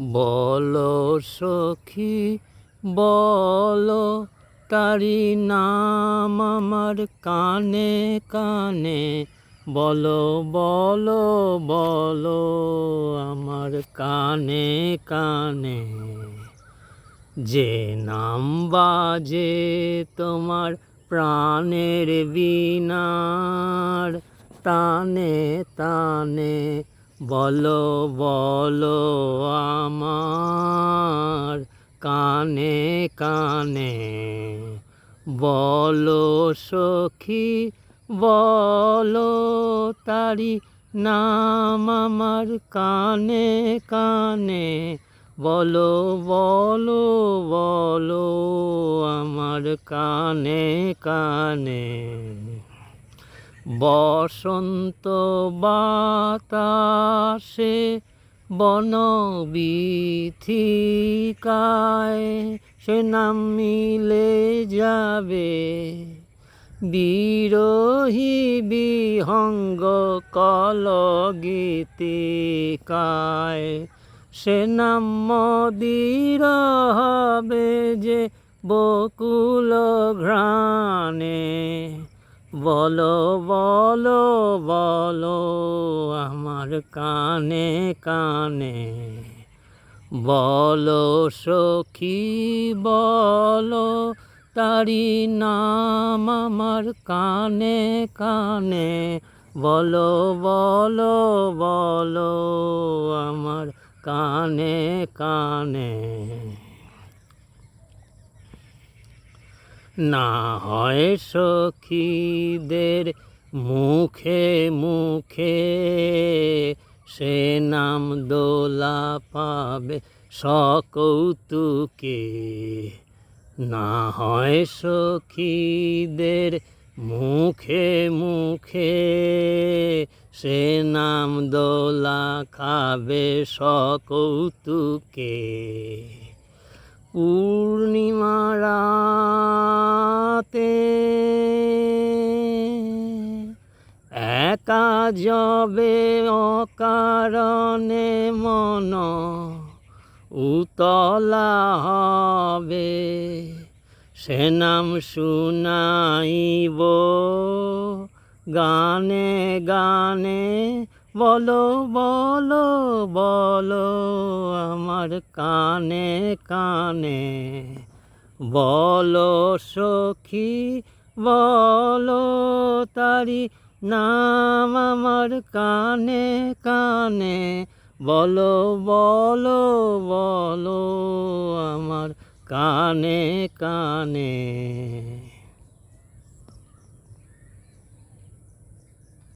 বলো সখী বলো, তারি নাম আমার কানে কানে। বলো বলো বলো আমার কানে কানে। যে নাম বাজে তোমার প্রাণের বীণার তানে তানে। বলো বলো আমার কানে কানে। বলো সখী বলো, তারি নাম আমার কানে কানে। বলো বলো বলো আমার কানে কানে। বসন্ত বাতাসে বনবীথিকায় সে নাম মিলে যাবে। বিরহী বিহঙ্গ কলগীতিকায় সে নাম মদির হবে যে বকুল ঘ্রাণে। বলো বলো বলো আমার কানে কানে। বলো সখী বলো, তারি নাম আমার কানে কানে। বলো বলো বলো আমার কানে কানে। না হয় সখীদের মুখে মুখে সে নাম দোলা পাবে সকৌতুকে। না হয় সখীদের মুখে মুখে সে নাম দোলা খাবে সকৌতুকে। পূর্ণিমা রাতে একা যবে অকারণে মন উতলা হবে। সে নাম শুনাইব গানে গানে। বলো বলো বলো আমার কানে কানে। বলো সখী বলো, তারি নাম আমার কানে কানে। বলো বলো বলো আমার কানে কানে।